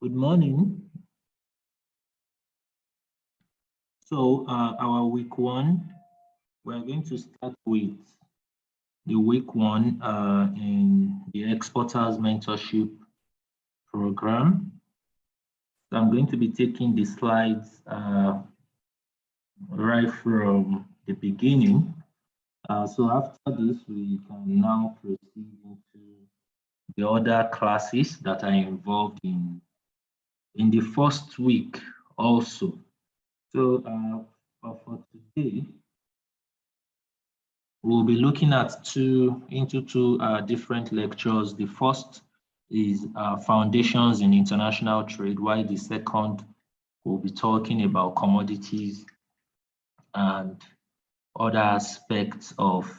Good morning. So our week one, we're going to start with the week one in the Exporters Mentorship program. So I'm going to be taking the slides right from the beginning. So after this, we can now proceed into the other classes that are involved in the first week also. So for today, we'll be looking at two different lectures. The first is Foundations in International Trade, while the second we'll be talking about commodities and other aspects of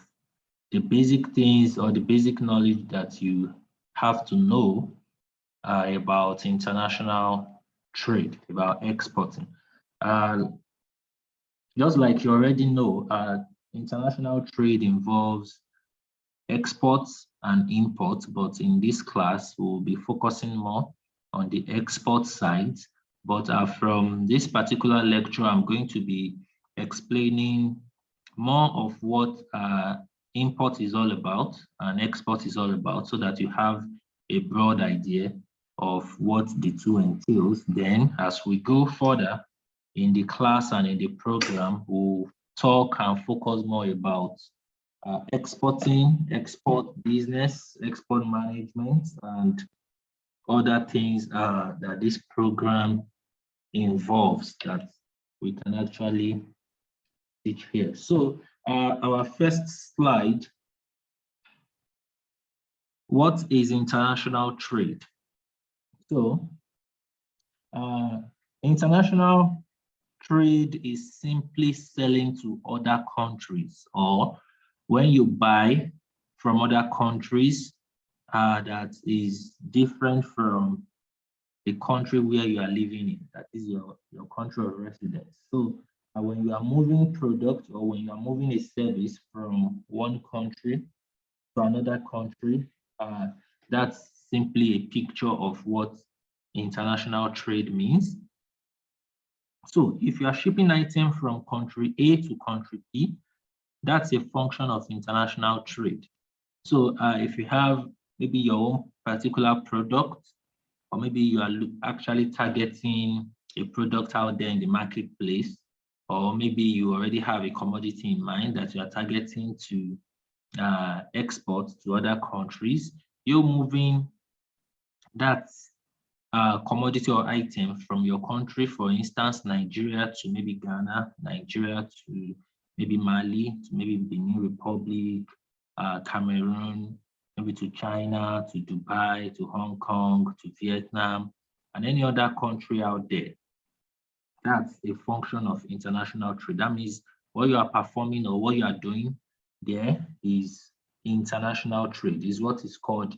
the basic things or the basic knowledge that you have to know about international trade, about exporting. Just like you already know, international trade involves exports and imports, but in this class, we'll be focusing more on the export side. But from this particular lecture, I'm going to be explaining more of what import is all about and export is all about, so that you have a broad idea of what the two entails. Then, as we go further in the class and in the program, we'll talk and focus more about exporting, export business, export management, and other things that this program involves that we can actually teach here. So our first slide, what is international trade? So international trade is simply selling to other countries, or when you buy from other countries that is different from the country where you are living in, that is your country of residence. So when you are moving product or when you are moving a service from one country to another country, that's simply a picture of what international trade means. So if you are shipping items from country A to country B, that's a function of international trade. So if you have maybe your own particular product, or maybe you are actually targeting a product out there in the marketplace, or maybe you already have a commodity in mind that you are targeting to export to other countries, you're moving that commodity or item from your country, for instance, Nigeria to maybe Ghana, Nigeria to maybe Mali, to maybe Benin Republic, Cameroon, maybe to China, to Dubai, to Hong Kong, to Vietnam, and any other country out there. That's a function of international trade. That means what you are performing or what you are doing there is international trade, is what is called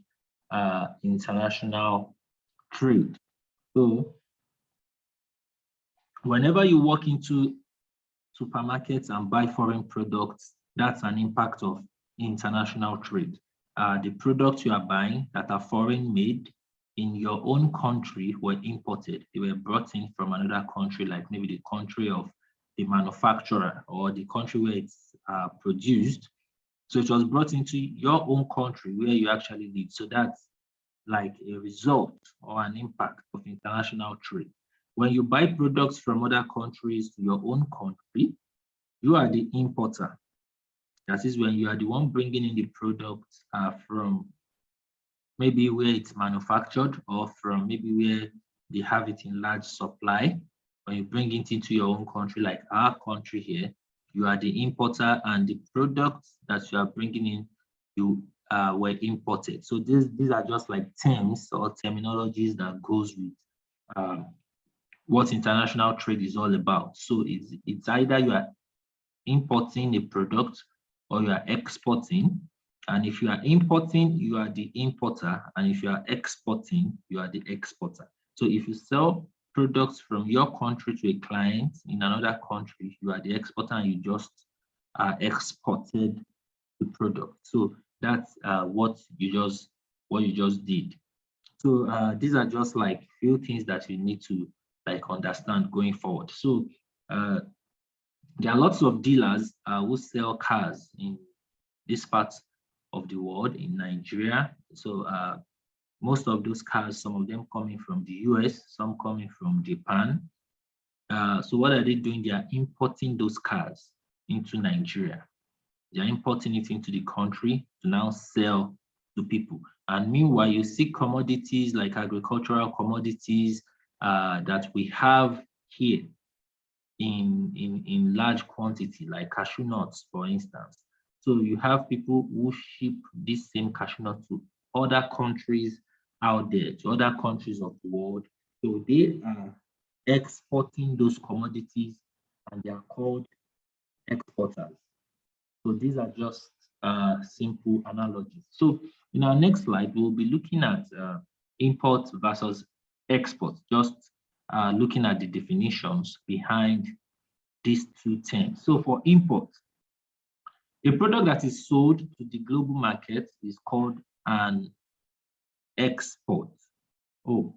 international trade. So whenever you walk into supermarkets and buy foreign products, that's an impact of international trade. The products you are buying that are foreign made in your own country were imported. They were brought in from another country, like maybe the country of the manufacturer or the country where it's produced. So it was brought into your own country where you actually live. So that's like a result or an impact of international trade. When you buy products from other countries to your own country, you are the importer. That is when you are the one bringing in the product from maybe where it's manufactured, or from maybe where they have it in large supply. When you bring it into your own country, like our country here, you are the importer, and the products that you are bringing in, you were imported. So these are just like terms or terminologies that goes with what international trade is all about. So it's either you are importing a product or you are exporting. And if you are importing, you are the importer. And if you are exporting, you are the exporter. So if you sell products from your country to a client in another country, you are the exporter, and you just exported the product. So that's what you just did. So these are just like few things that you need to like understand going forward. So there are lots of dealers who sell cars in this part of the world in Nigeria. So most of those cars, some of them coming from the US, some coming from Japan. So what are they doing? They are importing those cars into Nigeria. They are importing it into the country to now sell to people. And meanwhile, you see commodities like agricultural commodities that we have here in large quantity, like cashew nuts, for instance. So you have people who ship this same cashew nut to other countries out there, to other countries of the world. So they are exporting those commodities and they are called exporters. So these are just simple analogies. So in our next slide, we'll be looking at import versus export, just looking at the definitions behind these two terms. So for import, a product that is sold to the global market is called an export. Oh,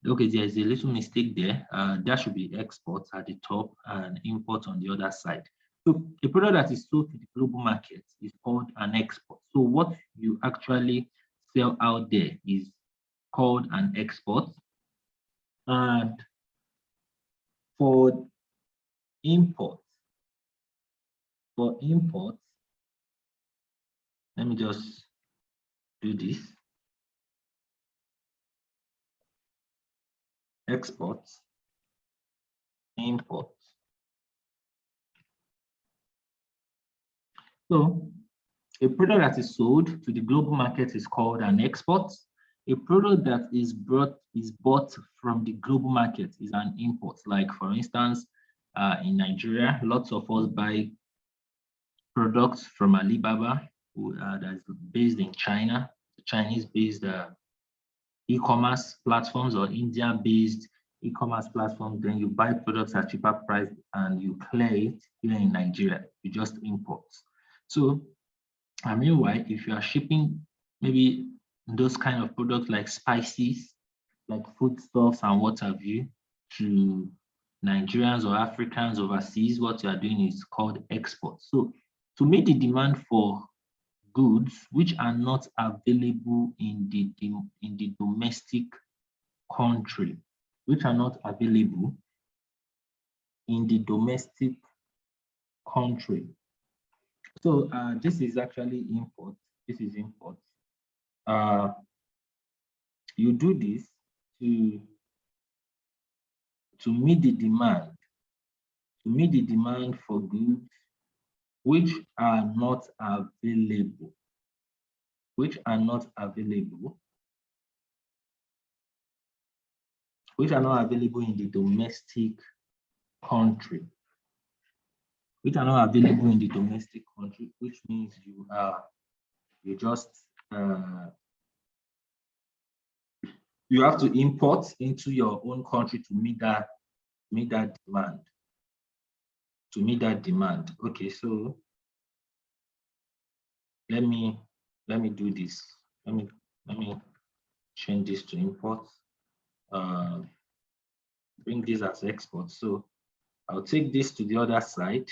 okay, there's a little mistake there. That should be export at the top and import on the other side. So a product that is sold to the global market is called an export. So what you actually sell out there is called an export. And for import, let me just do this. Export, import. So a product that is sold to the global market is called an export. A product that is bought from the global market is an import. Like for instance, in Nigeria, lots of us buy products from Alibaba, that is based in China, Chinese-based e-commerce platforms or India-based e-commerce platforms. Then you buy products at cheaper price and you clear it here in Nigeria. You just import. So and meanwhile, if you are shipping maybe those kind of products like spices, like foodstuffs and what have you, to Nigerians or Africans overseas, what you are doing is called export. So to meet the demand for goods which are not available in the domestic country, which are not available in the domestic country. So this is actually import. This is import. You do this to meet the demand, for goods which are not available, which are not available in the domestic country, which means you just you have to import into your own country to meet that demand. Okay, so let me do this. Let me change this to import. Bring this as export. So I'll take this to the other side.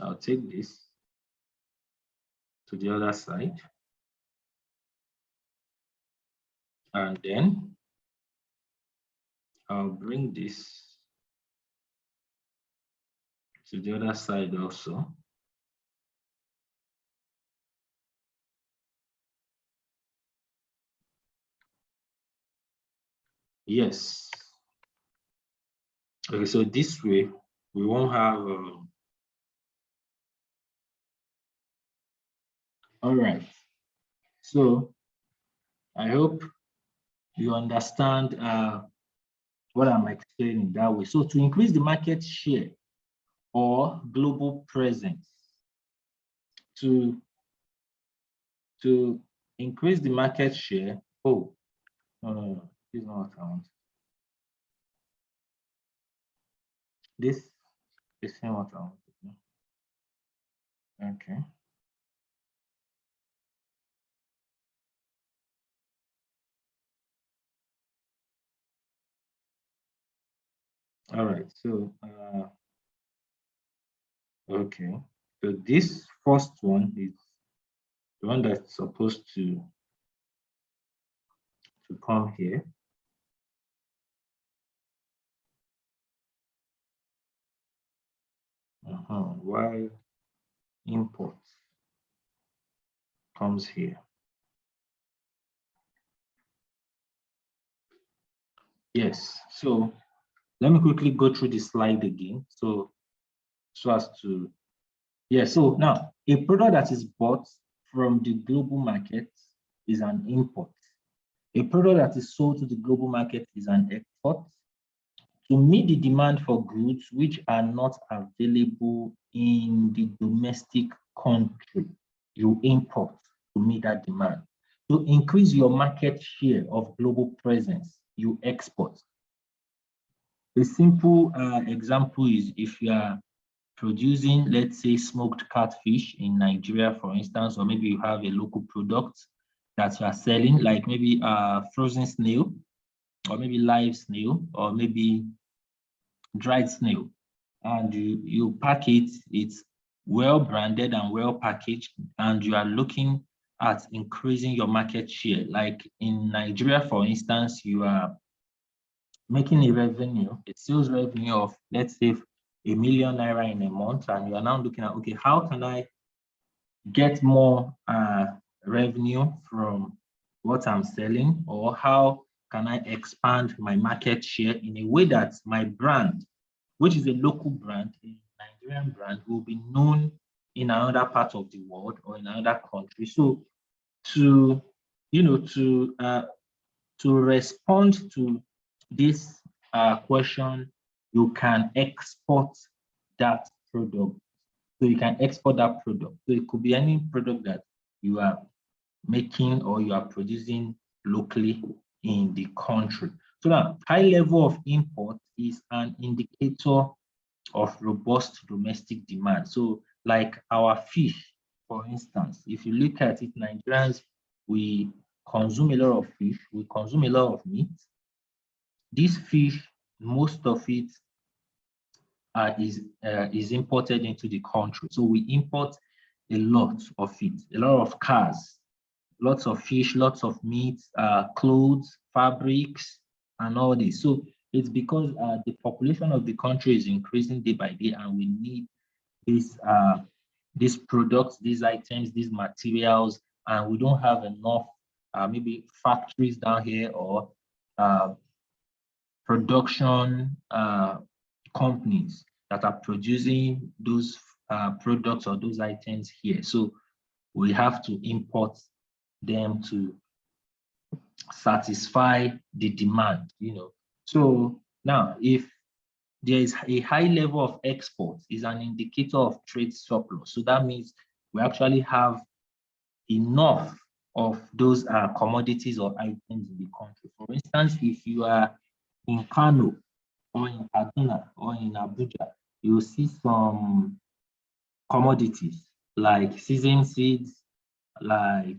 I'll take this to the other side. And then I'll bring this to the other side also. Yes. Okay, so this way we won't have. All right. So I hope you understand what I'm explaining that way. So to increase the market share or global presence, to increase the market share. Oh, no, this is not what I want. This is not what I want to do. Okay. All right, so okay, so this first one is the one that's supposed to come here. While import comes here. Yes, so let me quickly go through the slide again. So as to, yeah, so now a product that is bought from the global market is an import. A product that is sold to the global market is an export. To meet the demand for goods which are not available in the domestic country, you import to meet that demand. To increase your market share of global presence, you export. A simple example is if you are producing, let's say, smoked catfish in Nigeria, for instance, or maybe you have a local product that you are selling, like maybe frozen snail, or maybe live snail, or maybe dried snail, and you pack it, it's well branded and well packaged, and you are looking at increasing your market share. Like in Nigeria, for instance, you are making a revenue, a sales revenue of, let's say, ₦1 million in a month, and you are now looking at, okay, how can I get more revenue from what I'm selling, or how can I expand my market share in a way that my brand, which is a local brand, a Nigerian brand, will be known in another part of the world or in another country. So to, to respond to this question, you can export that product. So you can export that product. So it could be any product that you are making or you are producing locally in the country. So now, high level of import is an indicator of robust domestic demand. So like our fish, for instance, if you look at it, Nigerians, we consume a lot of fish, we consume a lot of meat. This fish, most of it is imported into the country. So we import a lot of it, a lot of cars, lots of fish, lots of meat, clothes, fabrics, and all this. So it's because the population of the country is increasing day by day, and we need these products, these items, these materials, and we don't have enough maybe factories down here or production companies that are producing those products or those items here. So we have to import them to satisfy the demand, So now, if there is a high level of exports, is an indicator of trade surplus. So that means we actually have enough of those commodities or items in the country. For instance, if you are in Kano or in Kaduna or in Abuja, you will see some commodities like sesame seeds, like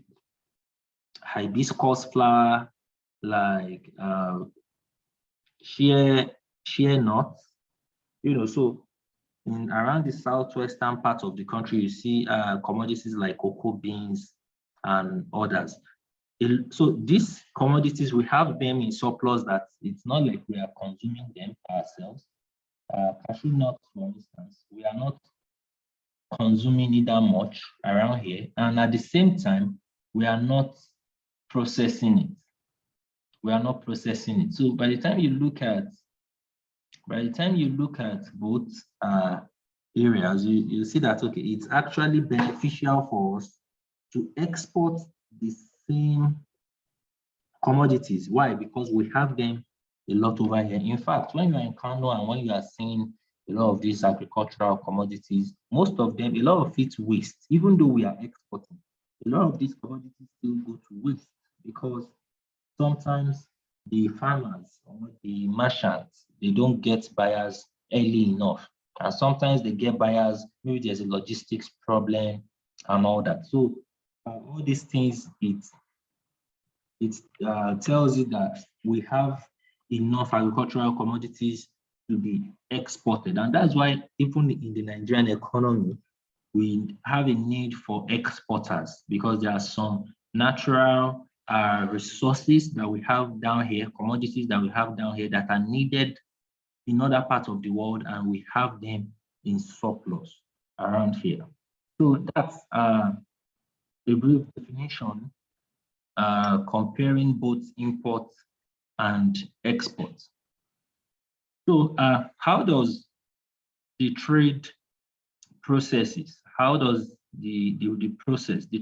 hibiscus flower, like shea nuts, so in around the southwestern part of the country, you see commodities like cocoa beans and others. So these commodities, we have them in surplus that it's not like we are consuming them ourselves. Cashew nuts, for instance, we are not consuming it that much around here. And at the same time, we are not processing it. We are not processing it. So by the time you look at both areas, you see that, okay, it's actually beneficial for us to export the same commodities. Why? Because we have them a lot over here. In fact, when you're in Kano and when you are seeing a lot of these agricultural commodities, most of them, a lot of it waste. Even though we are exporting, a lot of these commodities still go to waste because sometimes the farmers or the merchants, they don't get buyers early enough. And sometimes they get buyers, maybe there's a logistics problem and all that. So all these things, it tells you that we have enough agricultural commodities to be exported. And that's why even in the Nigerian economy, we have a need for exporters, because there are some natural resources that we have down here, commodities that we have down here that are needed in other parts of the world, and we have them in surplus around here. So that's a brief definition comparing both imports and exports. So how does the trade processes, how does the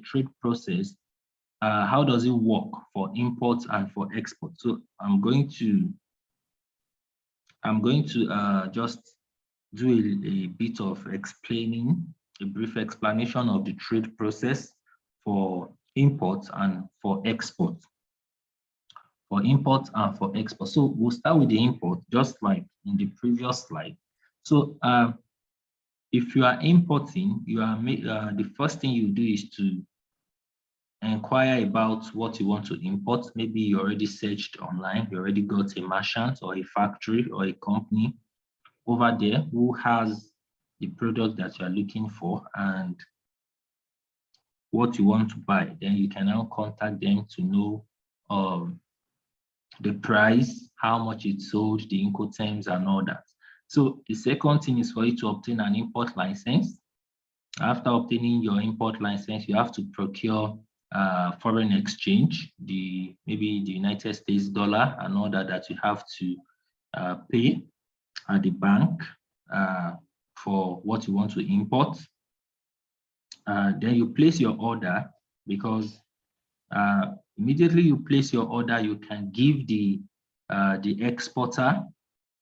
trade process, how does it work for imports and for exports? So I'm going to just do a bit of explaining, a brief explanation of the trade process for imports and for exports. For imports and for exports. So we'll start with the import, just like in the previous slide. So if you are importing, you are the first thing you do is to inquire about what you want to import. Maybe you already searched online, you already got a merchant or a factory or a company over there who has the product that you are looking for and what you want to buy. Then you can now contact them to know the price, how much it sold, the Incoterms and all that. So the second thing is for you to obtain an import license. After obtaining your import license, you have to procure foreign exchange, maybe the United States dollar and all that you have to pay at the bank for what you want to import. Then you place your order, because immediately you place your order, you can give the exporter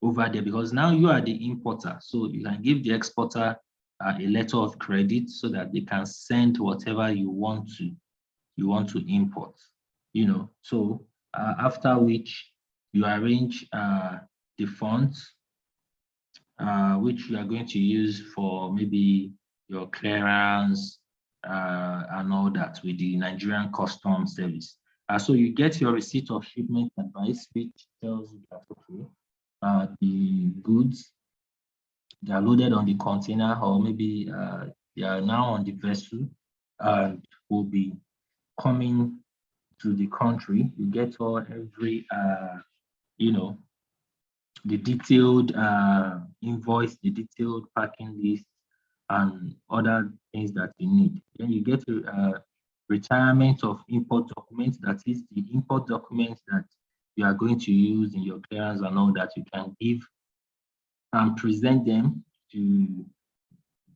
over there, because now you are the importer. So you can give the exporter a letter of credit so that they can send whatever you want to import. So after which you arrange the funds which you are going to use for maybe your clearance and all that with the Nigerian Customs Service. So you get your receipt of shipment advice, which tells you that, okay, the goods, they are loaded on the container, or maybe they are now on the vessel and will be coming to the country. You get every, the detailed invoice, the detailed packing list, and other things that you need. Then you get a retirement of import documents, that is the import documents that you are going to use in your clearance and all that. You can give and present them to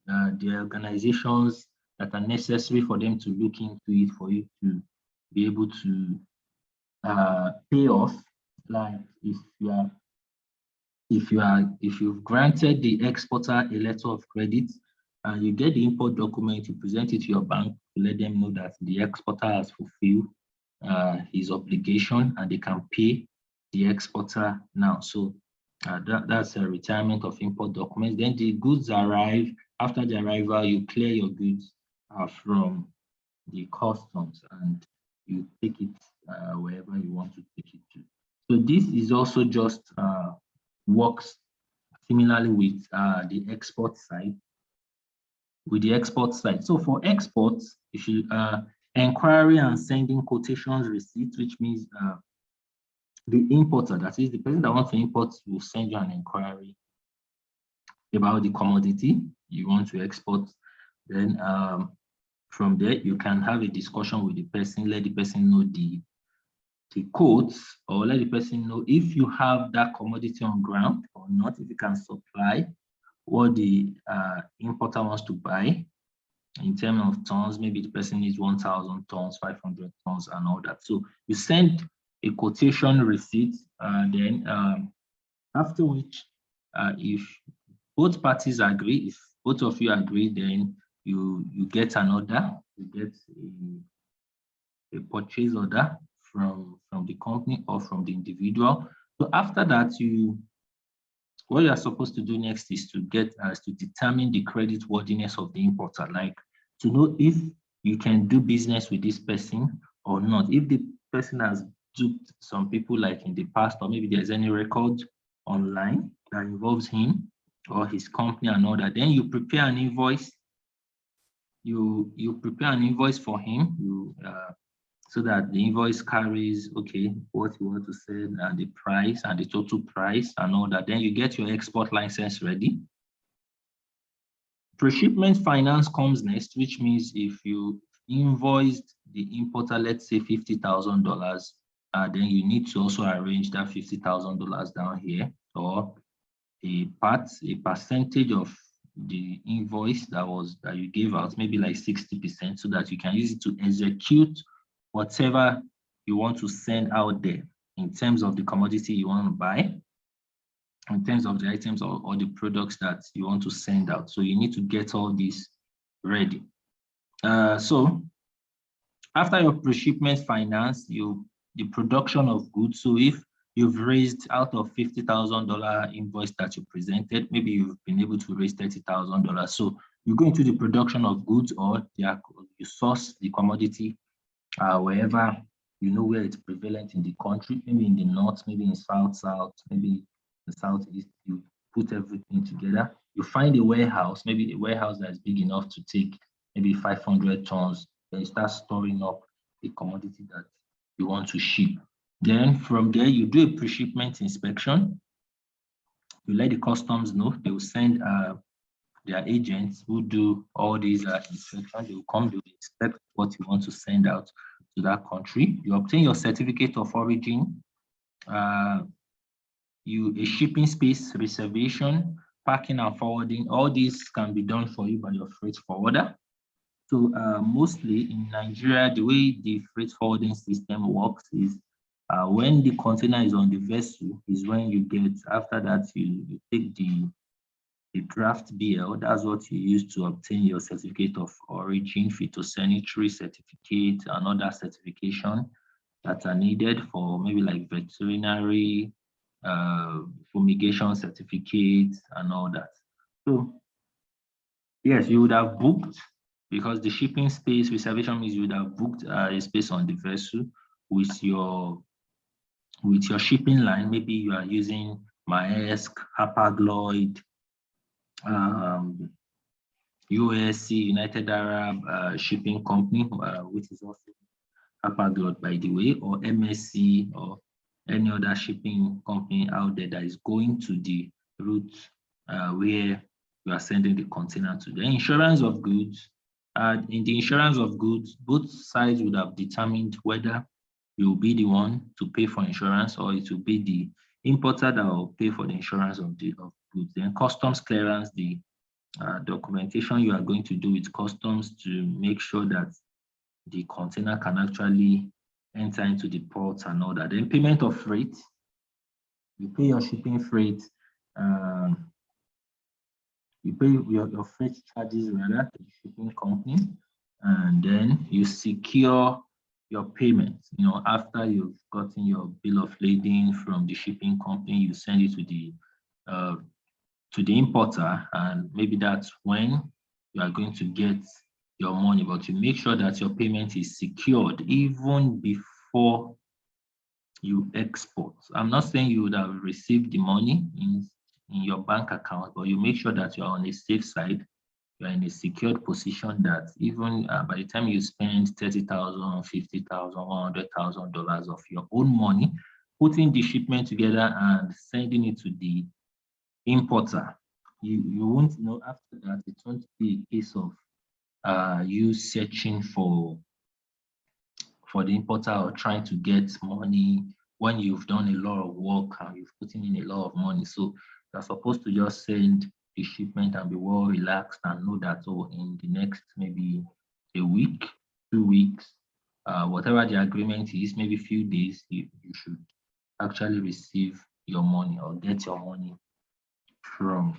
the organizations that are necessary for them to look into it, for you to be able to pay off. Like if you've granted the exporter a letter of credit, and you get the import document, you present it to your bank to let them know that the exporter has fulfilled his obligation and they can pay the exporter now. So that's a retirement of import documents. Then the goods arrive. After the arrival, you clear your goods from the customs and you take it wherever you want to take it to. So this is also just works similarly with the export side. So for exports, if you inquiry and sending quotations receipts, which means the importer, that is the person that wants to import, will send you an inquiry about the commodity you want to export. Then from there, you can have a discussion with the person, let the person know the quotes, or let the person know if you have that commodity on ground or not, if you can supply what the importer wants to buy in terms of tons. Maybe the person needs 1,000 tons, 500 tons, and all that. So you send a quotation receipt, then after which, if both parties agree, if both of you agree, then you get an order, you get a purchase order from the company or from the individual. So after that, what you are supposed to do next is to determine the credit worthiness of the importer, like to know if you can do business with this person or not. If the person has duped some people like in the past, or maybe there's any record online that involves him or his company and all that. Then you prepare an invoice. You prepare an invoice for him. So that the invoice carries, okay, what you want to sell and the price and the total price and all that. Then you get your export license ready. Pre-shipment finance comes next, which means if you invoiced the importer, let's say $50,000, then you need to also arrange that $50,000 down here, or a percentage of the invoice that you gave out, maybe like 60%, so that you can use it to execute whatever you want to send out there in terms of the commodity you want to buy, in terms of the items or the products that you want to send out. So you need to get all this ready. So after your pre-shipment finance, the production of goods. So if you've raised out of $50,000 invoice that you presented, maybe you've been able to raise $30,000. So you go into the production of goods, or you source the commodity wherever you know where it's prevalent in the country, maybe in the north, maybe in south, maybe the southeast. You put everything together. You find a warehouse, maybe a warehouse that is big enough to take maybe 500 tons. Then you start storing up the commodity that you want to ship. Then from there, you do a pre-shipment inspection. You let the customs know. They will send their agents who do all these inspections. They will come, they will inspect what you want to send out to that country. You obtain your certificate of origin, a shipping space reservation, packing and forwarding. All these can be done for you by your freight forwarder. So mostly in Nigeria, the way the freight forwarding system works is when the container is on the vessel is when you get, after that, you take the draft BL. That's what you use to obtain your certificate of origin, phytosanitary certificate, and other certification that are needed for maybe like veterinary, fumigation certificate, and all that. So yes, you would have booked, because the shipping space reservation means you would have booked a space on the vessel with your shipping line. Maybe you are using Maersk, Hapag-Lloyd, UASC, United Arab Shipping Company, which is also Hapag-Lloyd, by the way, or MSC, or any other shipping company out there that is going to the route where you are sending the container to. The insurance of goods. In the insurance of goods, both sides would have determined whether you will be the one to pay for insurance, or it will be the importer that will pay for the insurance of goods. Then customs clearance, the documentation you are going to do with customs to make sure that the container can actually enter into the ports and all that. Then payment of freight. You pay your shipping freight. You pay your freight charges rather to the shipping company, and then you secure your payment. You know, after you've gotten your bill of lading from the shipping company, you send it to the importer, and maybe that's when you are going to get your money. But you make sure that your payment is secured even before you export. I'm not saying you would have received the money in your bank account, but you make sure that you are on a safe side. You are in a secured position that even by the time you spend $30,000, $50,000, $100,000 of your own money, putting the shipment together and sending it to the importer, you won't know after that. It won't be a case of you searching for the importer or trying to get money when you've done a lot of work and you've put in a lot of money. So you're supposed to just send the shipment and be well relaxed and know that, oh, in the next maybe a week, 2 weeks, whatever the agreement is, maybe a few days, you should actually receive your money or get your money from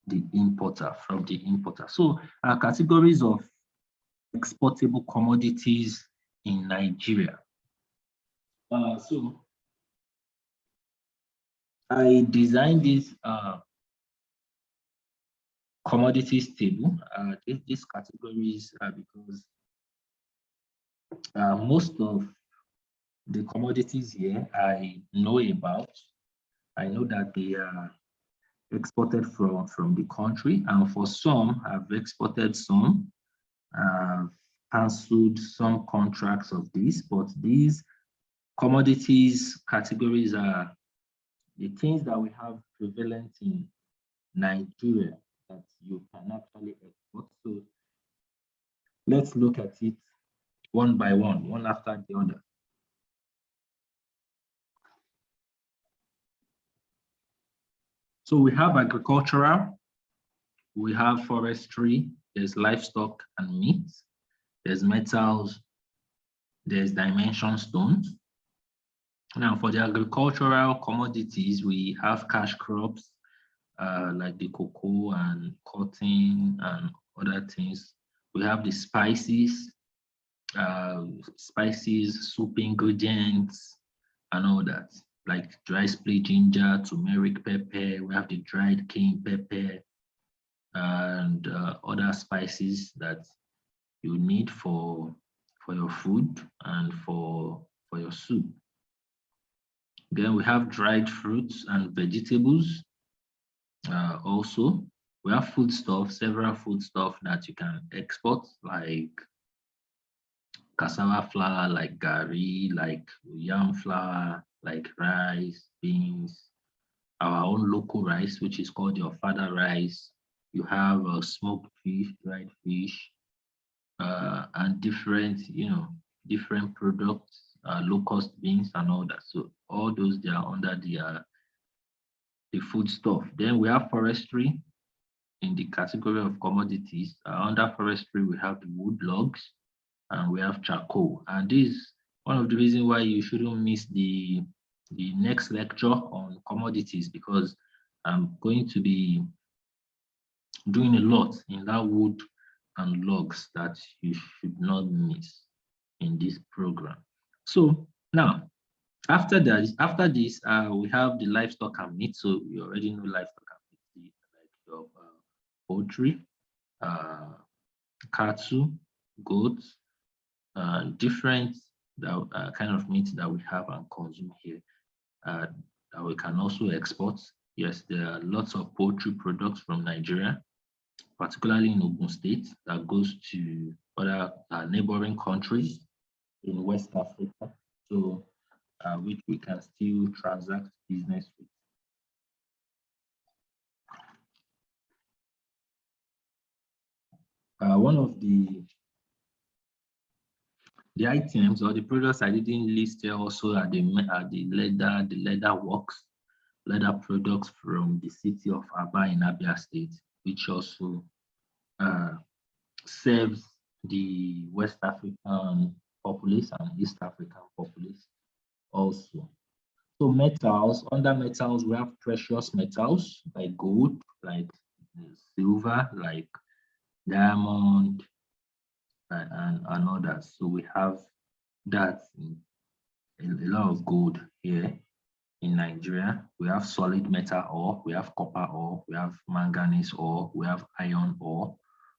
the importer. So categories of exportable commodities in Nigeria. So I designed this commodities table. These categories are because most of the commodities here I know about. I know that they are exported from the country, and for some, I've exported some. I've cancelled some contracts of this, but these commodities categories are the things that we have prevalent in Nigeria that you can actually export. So let's look at it one by one after the other. So we have agricultural, we have forestry, there's livestock and meat, there's metals, there's dimension stones. Now for the agricultural commodities, we have cash crops like the cocoa and cotton and other things. We have the spices, soup ingredients, and all that, like dry split ginger, turmeric pepper. We have the dried cayenne pepper and other spices that you need for your food and for your soup. Then we have dried fruits and vegetables. Also, we have several foodstuff that you can export, like cassava flour, like gari, like yam flour, like rice, beans, our own local rice, which is called your father rice. You have smoked fish, dried fish, and different products, low-cost beans and all that. So all those, they are under the food stuff. Then we have forestry in the category of commodities. Under forestry, we have the wood logs and we have charcoal. And this is one of the reasons why you shouldn't miss the next lecture on commodities, because I'm going to be doing a lot in that wood and logs that you should not miss in this program. So now, after this, we have the livestock and meat. So you already know livestock and meat, like your poultry, cattle, goats, different kind of meat that we have and consume here that we can also export. Yes, there are lots of poultry products from Nigeria, particularly in Ogun State, that goes to other neighboring countries in West Africa. So which we can still transact business with. One of the items or the products I didn't list here also are the leather works, leather products from the city of Aba in Abia State, which also serves the West African populace and East African populace also. So metals, under metals, we have precious metals like gold, like silver, like diamond, and others. So we have that a lot of gold here in Nigeria. We have solid metal ore, we have copper ore, we have manganese ore, we have iron ore,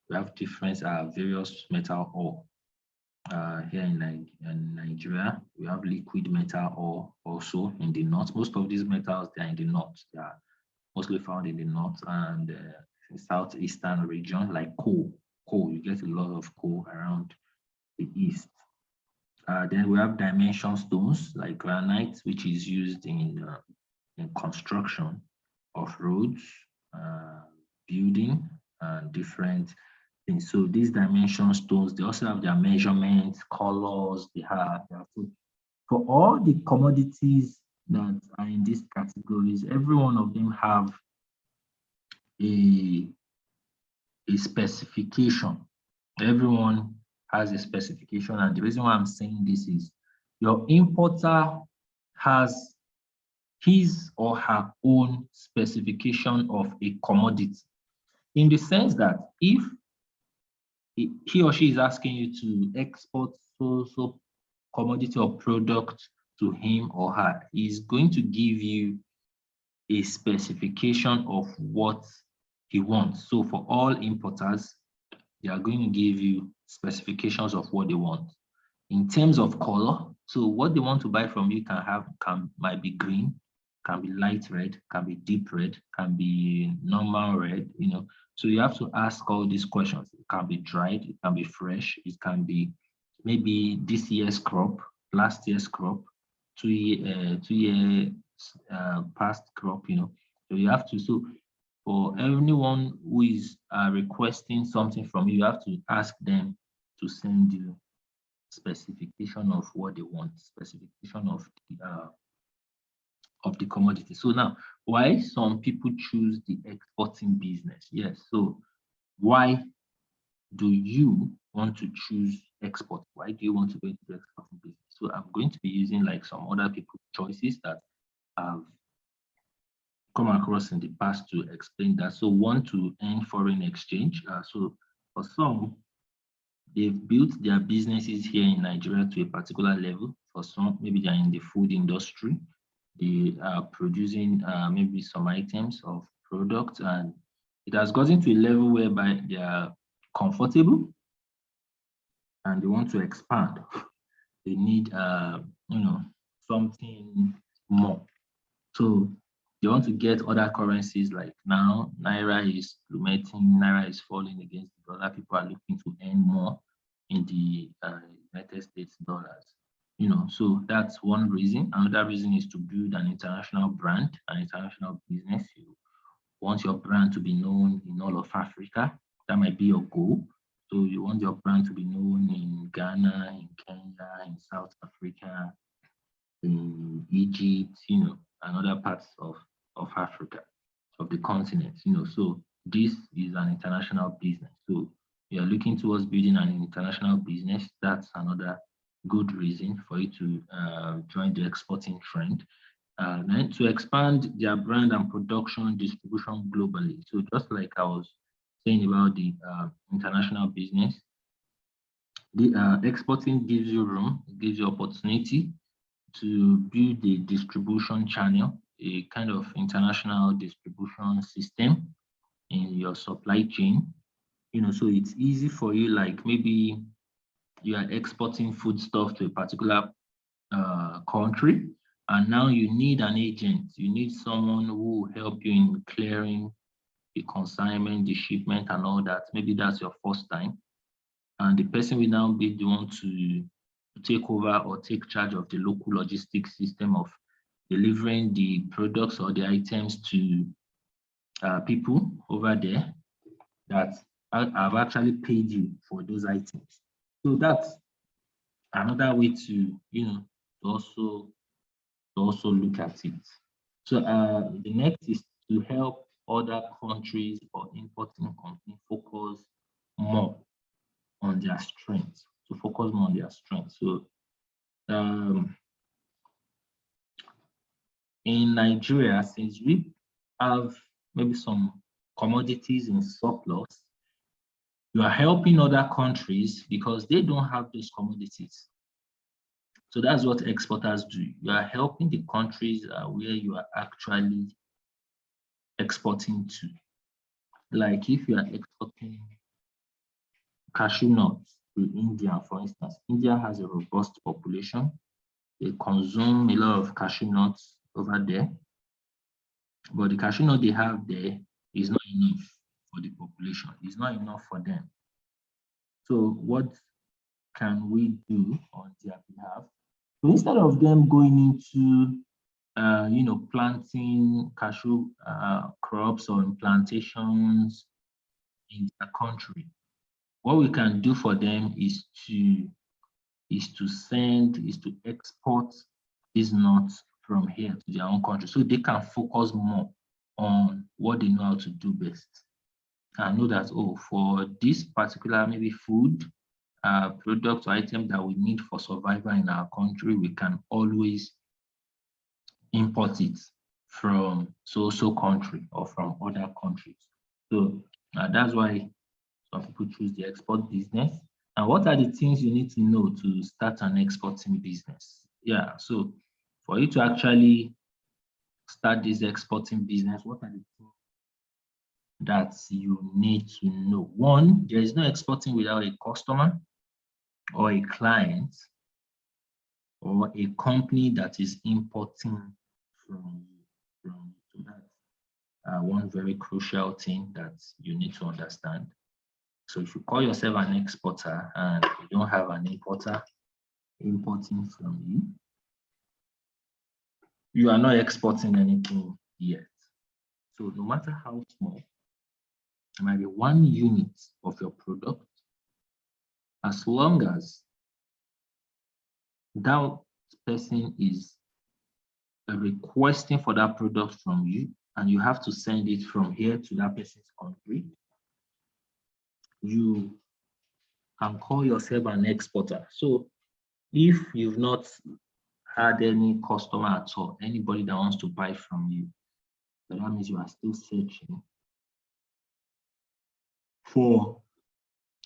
we have different various metal ore. Here in Nigeria, we have liquid metal ore also in the north. Most of these metals, they are in the north. They are mostly found in the north and southeastern region, like coal. You get a lot of coal around the east. Then we have dimension stones like granite, which is used in construction of roads, building, and different things. So these dimension stones, they also have their measurements, colors, they have for all the commodities that are in these categories, every one of them have a specification. Everyone has a specification, and the reason why I'm saying this is your importer has his or her own specification of a commodity, in the sense that if he or she is asking you to export so commodity or product to him or her, he's going to give you a specification of what he wants. So for all importers, they are going to give you specifications of what they want. In terms of color, so what they want to buy from you might be green, can be light red, can be deep red, can be normal red, So you have to ask all these questions. It can be dried, it can be fresh, it can be maybe this year's crop, last year's crop, 2 year past crop, So you have to, so for anyone who is requesting something from you, you have to ask them to send you specification of what they want, specification of the commodity. So now, why some people choose the exporting business? Yes, so why do you want to choose export? Why do you want to go into the exporting business? So I'm going to be using like some other people's choices that I've come across in the past to explain that. So one, to earn foreign exchange. So for some, they've built their businesses here in Nigeria to a particular level. For some, maybe they're in the food industry. They are producing maybe some items of products, and it has gotten to a level whereby they are comfortable and they want to expand. They need, something more. So they want to get other currencies, like now Naira is plummeting, Naira is falling against the dollar. People are looking to earn more in the United States dollars. So that's one reason. Another reason is to build an international brand, an international business. You want your brand to be known in all of Africa. That might be your goal. So you want your brand to be known in Ghana, in Kenya, in South Africa, in Egypt, and other parts of Africa, of the continent, So this is an international business. So you're looking towards building an international business. That's another good reason for you to join the exporting trend. Then to expand their brand and production distribution globally. So just like I was saying about the international business, the exporting gives you room, gives you opportunity to build a distribution channel, a kind of international distribution system in your supply chain. So it's easy for you, like maybe you are exporting foodstuff to a particular country, and now you need an agent. You need someone who will help you in clearing the consignment, the shipment, and all that. Maybe that's your first time. And the person will now be the one to take over or take charge of the local logistics system of delivering the products or the items to people over there that have actually paid you for those items. So that's another way to, also look at it. So the next is to help other countries or importing companies focus more on their strengths, to focus more on their strengths. So in Nigeria, since we have maybe some commodities in surplus, you are helping other countries because they don't have those commodities. So that's what exporters do. You are helping the countries where you are actually exporting to. Like if you are exporting cashew nuts to India, for instance, India has a robust population. They consume a lot of cashew nuts over there, but the cashew nut they have there is not enough for the population. It's not enough for them. So what can we do on their behalf? So instead of them going into planting cashew crops or plantations in their country, what we can do for them is to export these nuts from here to their own country, so they can focus more on what they know how to do best. And know that, for this particular maybe food, product or item that we need for survival in our country, we can always import it from so country or from other countries. So that's why some people choose the export business. And what are the things you need to know to start an exporting business? Yeah, so for you to actually start this exporting business, what are the things that you need to know? One, there is no exporting without a customer or a client or a company that is importing from you. from you. So that's one very crucial thing that you need to understand. So if you call yourself an exporter and you don't have an importer importing from you, you are not exporting anything yet. So no matter how small, it might be 1 unit of your product, as long as that person is requesting for that product from you and you have to send it from here to that person's country, you can call yourself an exporter. So if you've not had any customer at all, anybody that wants to buy from you, so that means you are still searching for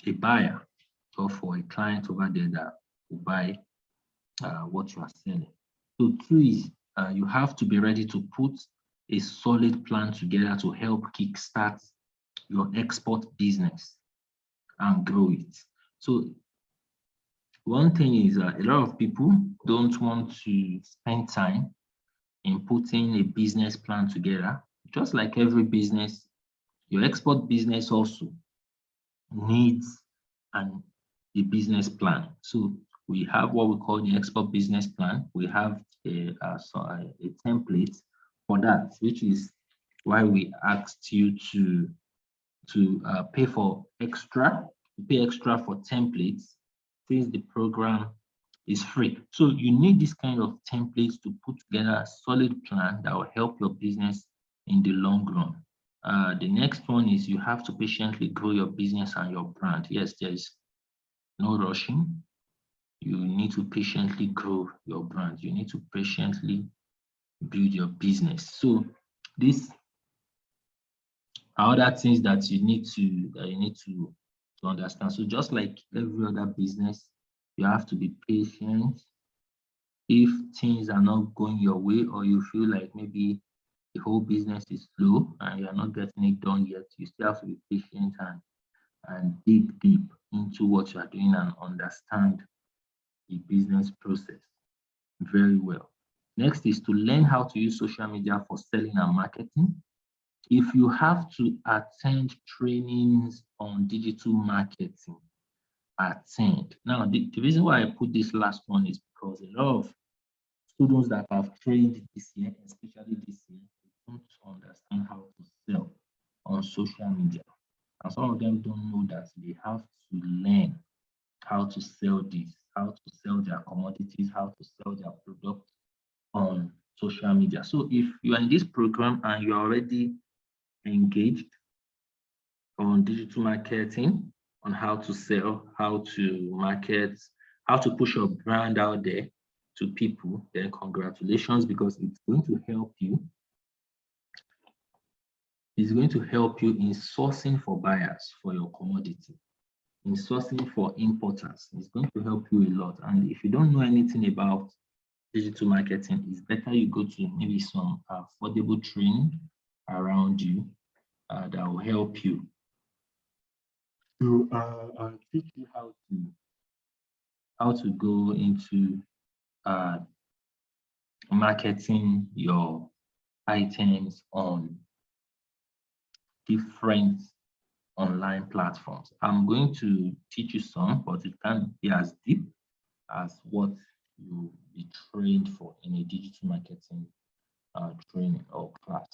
a buyer or for a client over there that will buy what you are selling. So 2 is you have to be ready to put a solid plan together to help kickstart your export business and grow it. So one thing is a lot of people don't want to spend time in putting a business plan together. Just like every business, your export business also needs a business plan. So we have what we call the export business plan. We have a template for that, which is why we asked you to pay extra for templates, since the program is free. So you need this kind of templates to put together a solid plan that will help your business in the long run. The next one is you have to patiently grow your business and your brand. Yes, there is no rushing. You need to patiently grow your brand. You need to patiently build your business. So these are other things that you need to understand. So just like every other business, you have to be patient. If things are not going your way, or you feel like maybe the whole business is slow and you're not getting it done yet, you still have to be patient and dig deep into what you are doing and understand the business process very well. Next is to learn how to use social media for selling and marketing. If you have to attend trainings on digital marketing, attend. Now, the reason why I put this last one is because a lot of students that have trained this year, especially this year, they don't understand how to sell on social media. And some of them don't know that they have to learn how to sell this, how to sell their commodities, how to sell their products on social media. So if you are in this program and you're already engaged on digital marketing, on how to sell, how to market, how to push your brand out there to people, then congratulations, because it's going to help you. It's going to help you in sourcing for buyers for your commodity, in sourcing for importers. It's going to help you a lot. And if you don't know anything about digital marketing, it's better you go to maybe some affordable training around you that will help you to teach you how to go into marketing your items on different online platforms. I'm going to teach you some, but it can't be as deep as what you'll be trained for in a digital marketing training or class.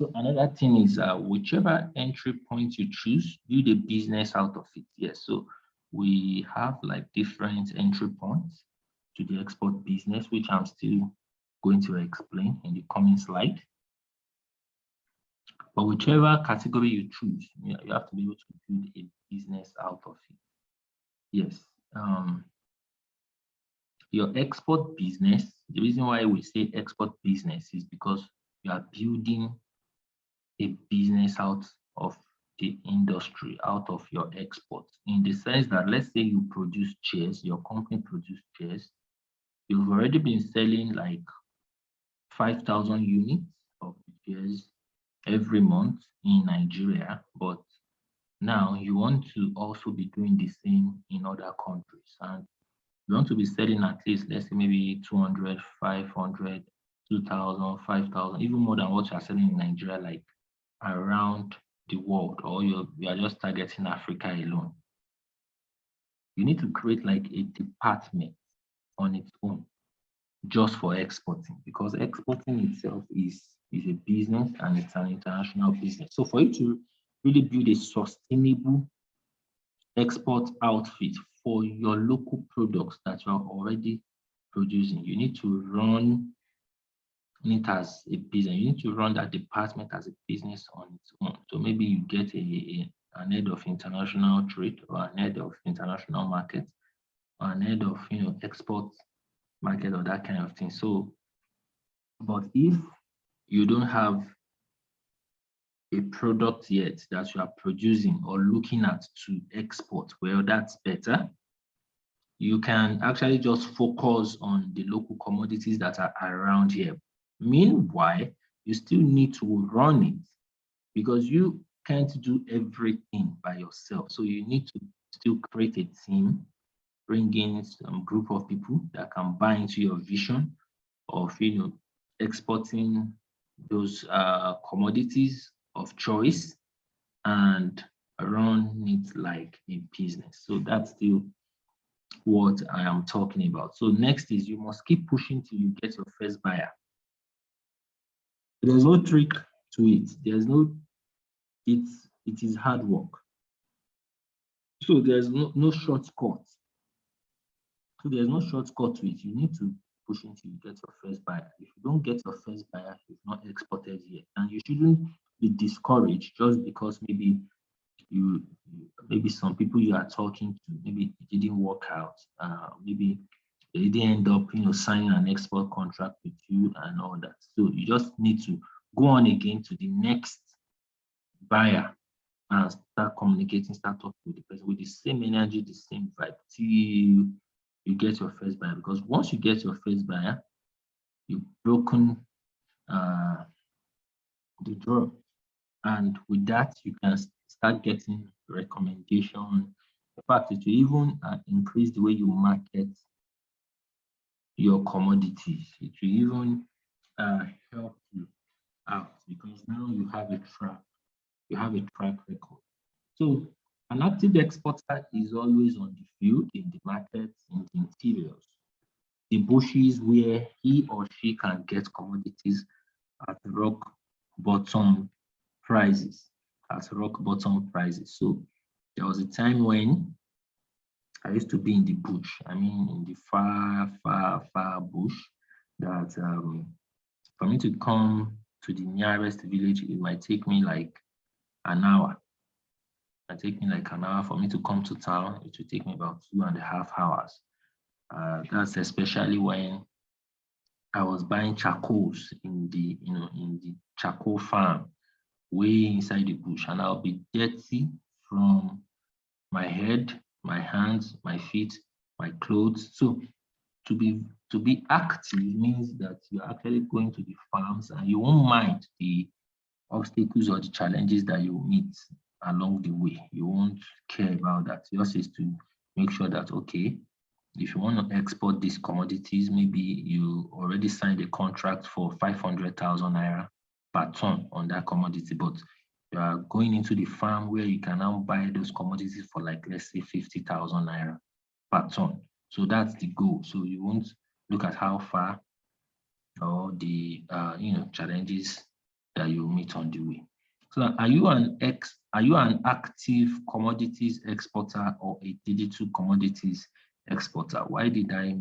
So another thing is whichever entry point you choose, build a business out of it. Yes, so we have like different entry points to the export business, which I'm still going to explain in the coming slide. But whichever category you choose, you have to be able to build a business out of it. Yes. Your export business, the reason why we say export business is because you are building a business out of the industry, out of your export, in the sense that, let's say you produce chairs, your company produce chairs, you've already been selling like 5,000 units of chairs every month in Nigeria, but now you want to also be doing the same in other countries, and you want to be selling at least, let's say maybe 200, 500 2,000, 5,000, even more than what you are selling in Nigeria, like around the world, or you are just targeting Africa alone. You need to create like a department on its own just for exporting, because exporting itself is a business and it's an international business. So for you to really build a sustainable export outfit for your local products that you are already producing, you need to run it as a business. You need to run that department as a business on its own. So maybe you get an head of international trade, or an head of international market, or an head of export market, or that kind of thing. So, but if you don't have a product yet that you are producing or looking at to export, well, that's better. You can actually just focus on the local commodities that are around here. Meanwhile, you still need to run it, because you can't do everything by yourself. So you need to still create a team, bring in some group of people that can buy into your vision of exporting those commodities of choice and run it like a business. So that's still what I am talking about. So next is, you must keep pushing till you get your first buyer. There's no trick to it. It is hard work. So there's no shortcut. So there's no shortcut to it. You need to push until you get your first buyer. If you don't get your first buyer, you've not exported yet. And you shouldn't be discouraged just because maybe some people you are talking to, maybe it didn't work out. Maybe they didn't end up signing an export contract with you and all that. So you just need to go on again to the next buyer and start communicating, start talking with the person with the same energy, the same vibe, till you get your first buyer. Because once you get your first buyer, you've broken the draw. And with that, you can start getting recommendation. In fact, it will even increase the way you market your commodities. It will even help you out, because now you have a track record. So an active exporter is always on the field, in the market, in the interiors, the bushes where he or she can get commodities at rock bottom prices. So there was a time when I used to be in the bush. I mean, in the far, far, far bush, that for me to come to the nearest village, it might take me like an hour. It might take me like an hour. For me to come to town, it will take me about 2.5 hours. That's especially when I was buying charcoals in the charcoal farm way inside the bush, and I'll be dirty from my head, my hands, my feet, my clothes. So to be active means that you're actually going to the farms, and you won't mind the obstacles or the challenges that you meet along the way. You won't care about that. Yours is to make sure that, okay, if you want to export these commodities, maybe you already signed a contract for 500,000 naira per ton on that commodity, but you are going into the farm where you can now buy those commodities for, like, let's say 50,000 naira per ton. So that's the goal. So you won't look at how far or the challenges that you meet on the way. So are you an active commodities exporter or a digital commodities exporter? Why did I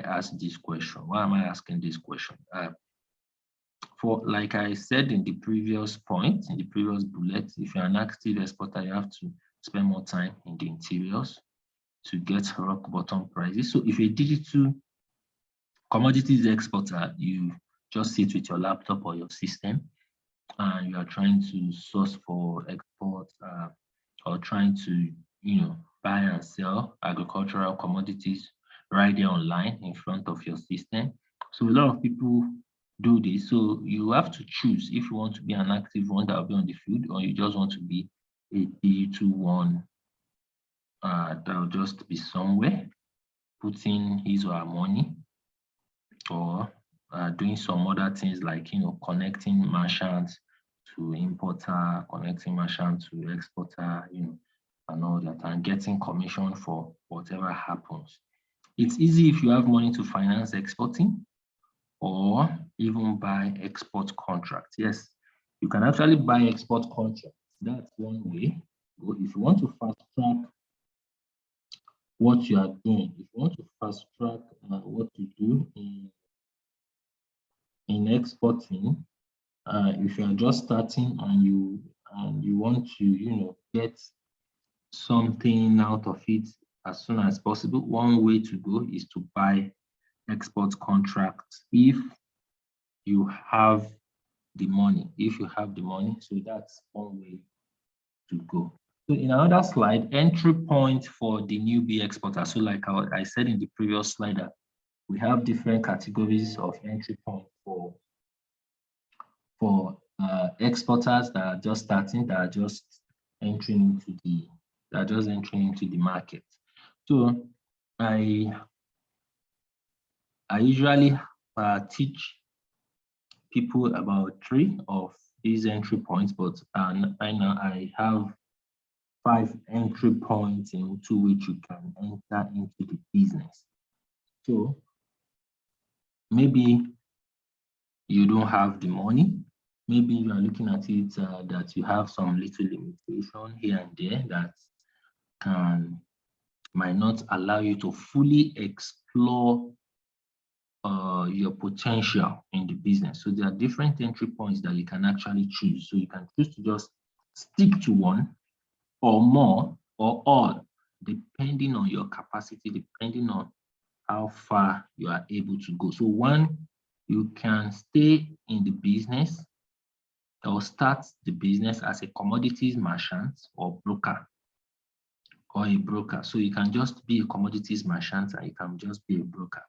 ask this question? Why am I asking this question? For, like I said in the previous point, in the previous bullet, if you're an active exporter, you have to spend more time in the interiors to get rock bottom prices. So if you're a digital commodities exporter, you just sit with your laptop or your system, and you are trying to source for export, or trying to buy and sell agricultural commodities right there online in front of your system. So a lot of people do this. So you have to choose if you want to be an active one that will be on the field, or you just want to be a digital one that will just be somewhere putting his or her money or doing some other things like, connecting merchants to importer, connecting merchant to exporter, and all that, and getting commission for whatever happens. It's easy if you have money to finance exporting or even buy export contracts. Yes, you can actually buy export contracts. That's one way. But if you want to fast track what you are doing, if you want to fast track what you do in exporting, if you are just starting and you want to get something out of it as soon as possible, one way to go is to buy export contracts if you have the money. So that's one way to go. So in another slide, entry point for the newbie exporter. So like I said in the previous slide, that we have different categories of entry point for exporters that are just starting, that are just entering into the market. So I usually teach people about 3 of these entry points, but right now I have 5 entry points into which you can enter into the business. So maybe you don't have the money. Maybe you are looking at it that you have some little limitation here and there that might not allow you to fully explore your potential in the business. So there are different entry points that you can actually choose. So you can choose to just stick to one or more or all, depending on your capacity, depending on how far you are able to go. So one, you can stay in the business or start the business as a commodities merchant or broker or a broker. So you can just be a commodities merchant and you can just be a broker.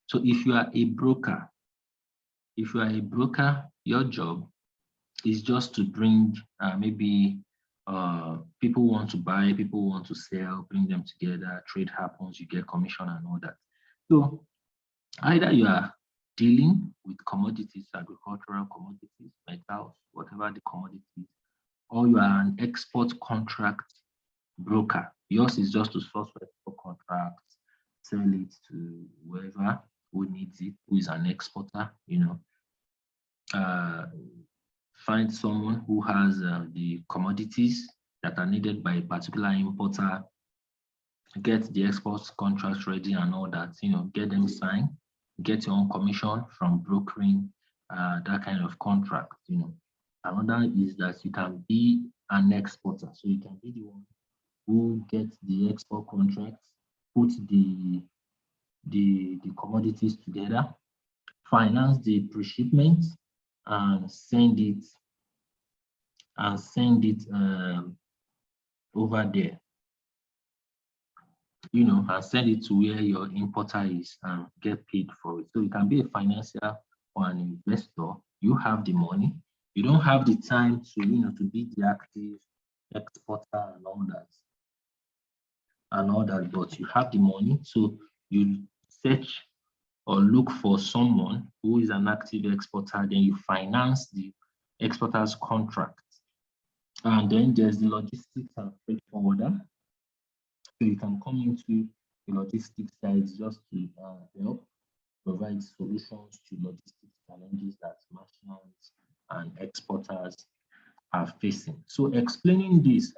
So if you are a broker, your job is just to bring maybe people want to buy, people want to sell, bring them together, trade happens, you get commission and all that. So either you are dealing with commodities, agricultural commodities, metals, whatever the commodities, or you are an export contract broker. Yours is just to source export contracts, sell it to whoever who needs it, who is an exporter, find someone who has the commodities that are needed by a particular importer, get the export contracts ready and all that, get them signed, get your own commission from brokering that kind of contract, Another is that you can be an exporter. So you can be the one who gets the export contracts, put the commodities together, finance the pre-shipment, and send it over there, and send it to where your importer is and get paid for it. So you can be a financier or an investor. You have the money. You don't have the time to be the active exporter and all that, but you have the money. So you search or look for someone who is an active exporter, then you finance the exporter's contract. And then there's the logistics and freight forwarder. So you can come into the logistics side just to help provide solutions to logistics challenges that merchants and exporters are facing. So explaining this,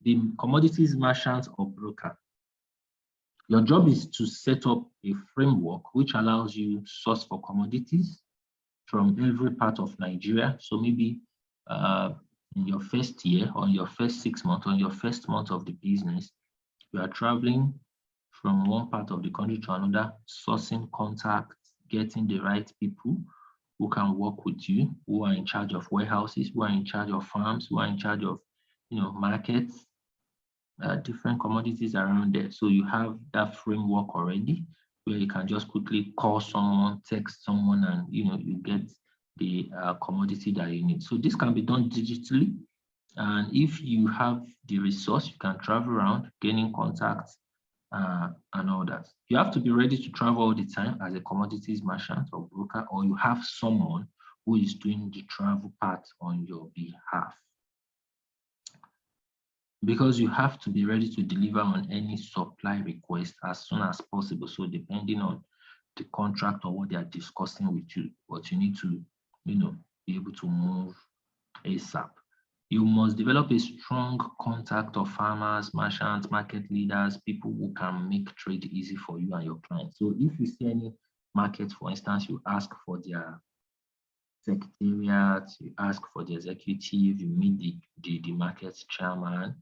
the commodities merchant or broker, your job is to set up a framework which allows you to source for commodities from every part of Nigeria. So maybe in your first year, or your first 6 months, or your first month of the business, you are traveling from one part of the country to another, sourcing contacts, getting the right people who can work with you, who are in charge of warehouses, who are in charge of farms, who are in charge of markets, different commodities around there. So you have that framework already where you can just quickly call someone, text someone, and you get the commodity that you need. So this can be done digitally. And if you have the resource, you can travel around, gaining contacts and all that. You have to be ready to travel all the time as a commodities merchant or broker, or you have someone who is doing the travel part on your behalf. Because you have to be ready to deliver on any supply request as soon as possible. So depending on the contract or what they are discussing with you, but you need to, be able to move ASAP. You must develop a strong contact of farmers, merchants, market leaders, people who can make trade easy for you and your clients. So if you see any market, for instance, you ask for their secretariat, you ask for the executive, you meet the market chairman,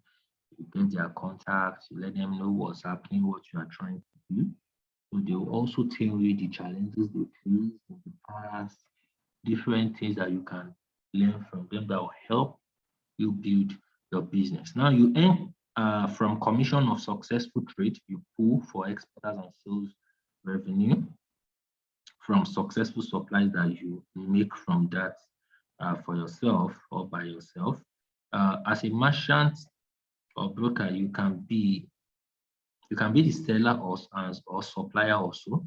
you get their contact, you let them know what's happening, what you are trying to do. So they will also tell you the challenges they face in the past, different things that you can learn from them that will help you build your business. Now you earn from commission of successful trade, you pull for exporters and sales revenue from successful supplies that you make from that for yourself or by yourself. As a merchant or broker, you can be the seller or supplier also,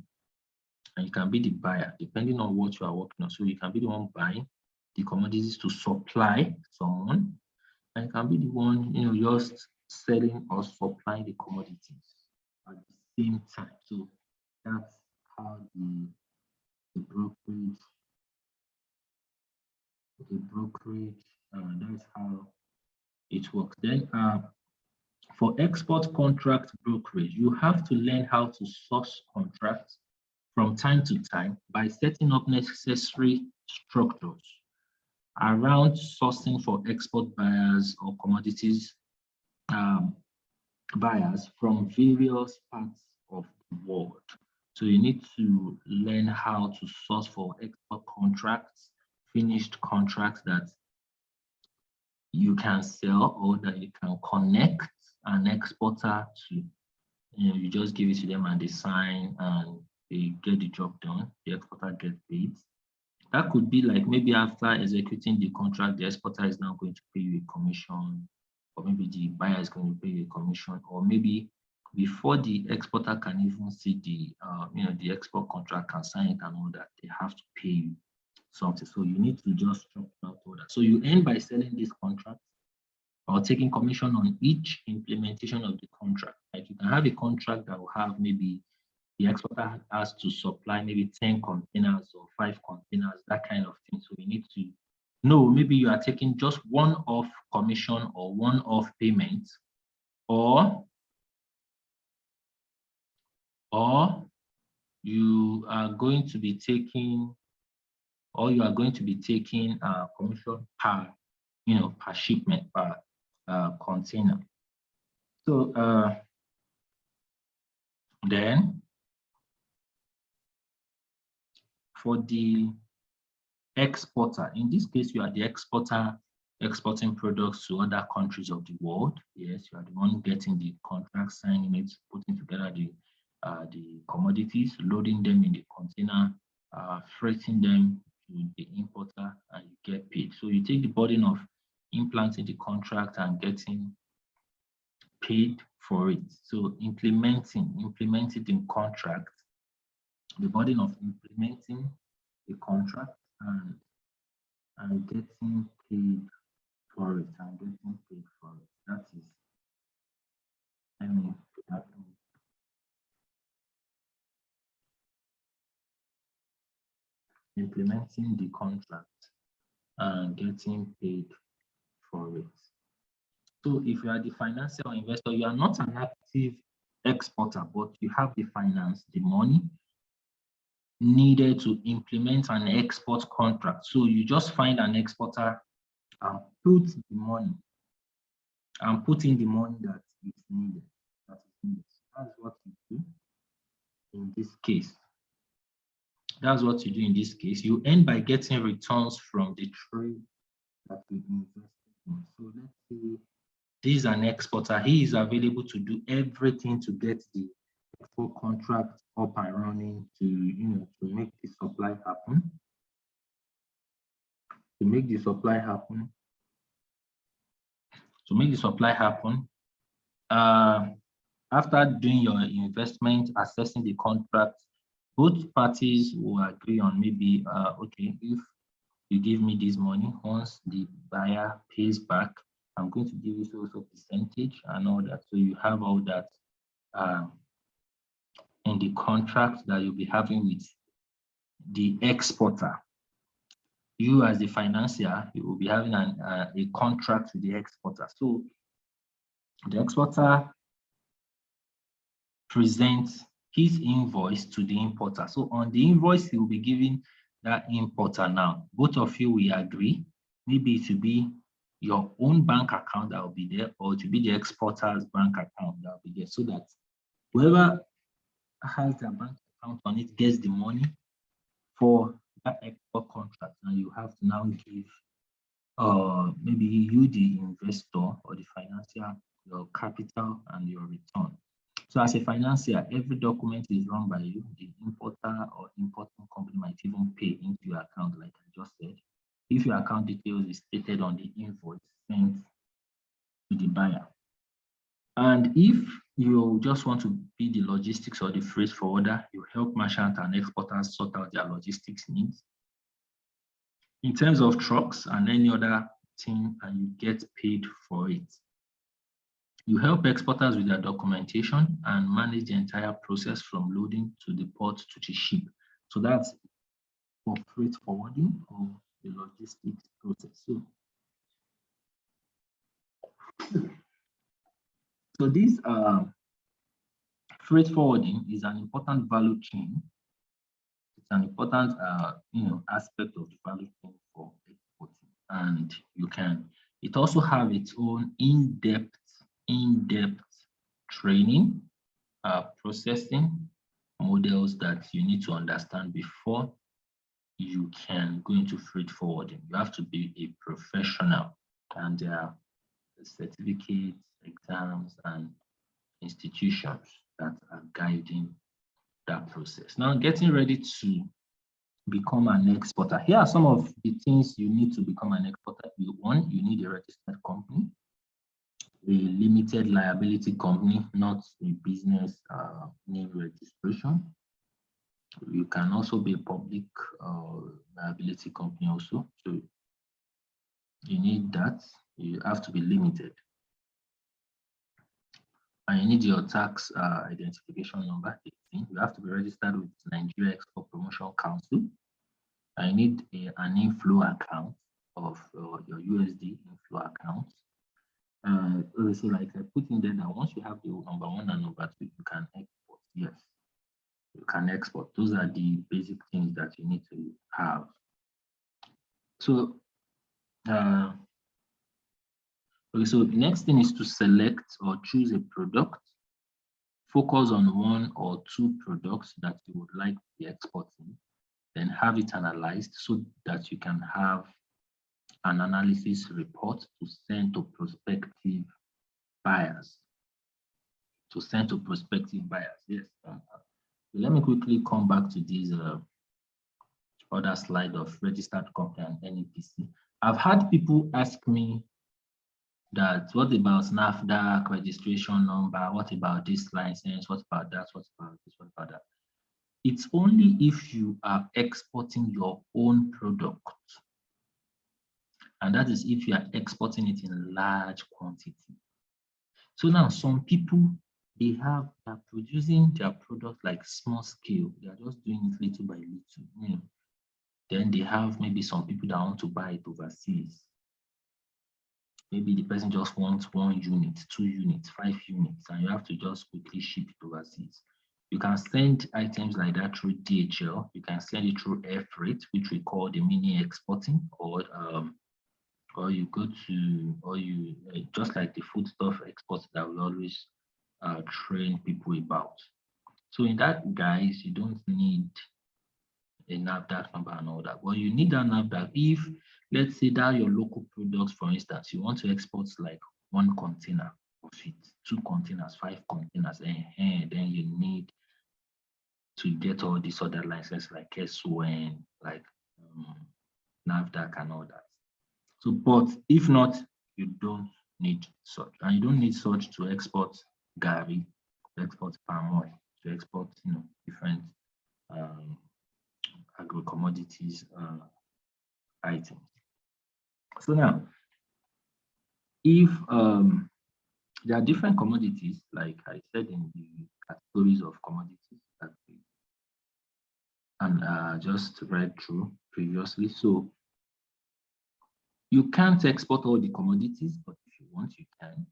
and you can be the buyer depending on what you are working on. So you can be the one buying the commodities to supply someone, and you can be the one just selling or supplying the commodities at the same time. So that's how the brokerage that's how it works. Then for export contract brokerage, you have to learn how to source contracts from time to time by setting up necessary structures around sourcing for export buyers or commodities buyers from various parts of the world. So you need to learn how to source for export contracts, finished contracts that you can sell or that you can connect an exporter to. You just give it to them and they sign and they get the job done. The exporter gets paid. That could be like maybe after executing the contract, the exporter is now going to pay you a commission, or maybe the buyer is going to pay you a commission, or maybe before the exporter can even see the export contract, can sign it and all that, they have to pay you something. So you need to just structure out all that. So you earn by selling these contracts or taking commission on each implementation of the contract. Like you can have a contract that will have maybe the exporter has to supply maybe 10 containers or 5 containers, that kind of thing. So you need to know maybe you are taking just one-off commission or one-off payment, or you are going to be taking commission per shipment, per container. So then for the exporter, in this case, you are the exporter exporting products to other countries of the world. Yes, you are the one getting the contract, signing it, putting together the commodities, loading them in the container, freighting them to the importer, and you get paid. So you take the burden of implanting the contract and getting paid for it. So implementing the contract, the burden of implementing the contract and getting paid for it, That is, implementing the contract and getting paid for it. So if you are the financial investor, you are not an active exporter, but you have the finance, the money needed to implement an export contract. So you just find an exporter and put in the money that is needed. That's what you do in this case. You earn by getting returns from the trade that you invested in. So let's say this is an exporter. He is available to do everything to get the export contract up and running, to make the supply happen. To make the supply happen, After doing your investment, assessing the contract, both parties will agree on maybe, okay, if you give me this money, once the buyer pays back, I'm going to give you so percentage and all that. So you have all that in the contract that you'll be having with the exporter. You as the financier, you will be having a contract with the exporter. So the exporter presents his invoice to the importer. So on the invoice, he will be giving that importer now. Both of you will agree. Maybe it will be your own bank account that will be there, or it will be the exporter's bank account that will be there, so that whoever has their bank account on it gets the money for that export contract. And you have to now give maybe you, the investor or the financier, your capital and your return. So as a financier, every document is run by you. The importer or importing company might even pay into your account, like I just said. If your account details is stated on the invoice sent to the buyer. And if you just want to be the logistics or the freight forwarder, you help merchants and exporters sort out their logistics needs. In terms of trucks and any other thing, and you get paid for it. You help exporters with their documentation and manage the entire process from loading to the port to the ship. So that's for freight forwarding or the logistics process. So this freight forwarding is an important value chain. It's an important aspect of the value chain for exporting, and it also have its own in-depth training, processing models that you need to understand before you can go into freight forwarding. You have to be a professional, and there are certificates, exams, and institutions that are guiding that process. Now, getting ready to become an exporter. Here are some of the things you need to become an exporter. One, you need a registered company, a limited liability company, not a business name registration. You can also be a public liability company also. So you need that. You have to be limited. And you need your tax identification number, 18. You have to be registered with Nigeria Export Promotion Council. I need an inflow account of your USD inflow account. So like I put in there that once you have the number 1 and number 2, you can export. Yes, you can export. Those are the basic things that you need to have. So so the next thing is to select or choose a product. Focus on 1 or 2 products that you would like to be exporting, then have it analyzed so that you can have an analysis report to send to prospective buyers. Yes. Let me quickly come back to this other slide of registered company and NEPC. I've had people ask me that, what about NAFDAC registration number? What about this license? What about that? What about this? What about that? It's only if you are exporting your own product. And that is if you are exporting it in large quantity. So now some people, they are producing their product like small scale. They are just doing it little by little. Then they have maybe some people that want to buy it overseas. Maybe the person just wants 1 unit, 2 units, 5 units, and you have to just quickly ship it overseas. You can send items like that through DHL. You can send it through air freight, which we call the mini exporting, or you go to, or you just like the foodstuff exports that we always train people about. So in that, guys, you don't need a NAFDAC number and all that. But you need that NAFDAC if, let's say that your local products, for instance, you want to export like 1 container of it, 2 containers, 5 containers, and then you need to get all these other licenses like SON, like NAFDAC and all that. So, but if not, you don't need such. And you don't need such to export Gary. to export palm oil, to export, different agro commodities items. So now, if there are different commodities, like I said in the categories of commodities that we just read through previously. So you can't export all the commodities, but if you want, you can.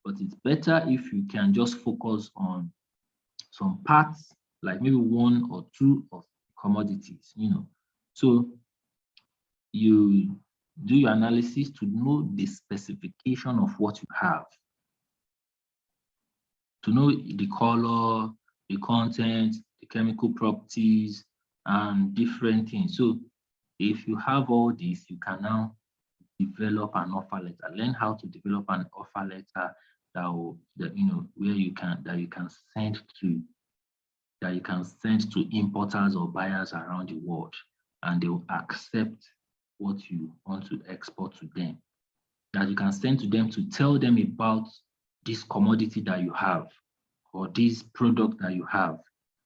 But it's better if you can just focus on some parts, like maybe one or two of commodities, So you do your analysis to know the specification of what you have, to know the color, the content, the chemical properties, and different things. So if you have all this, you can now develop an offer letter. Learn how to develop an offer letter where you can send to importers or buyers around the world, and they will accept what you want to export to them. That you can send to them to tell them about this commodity that you have or this product that you have.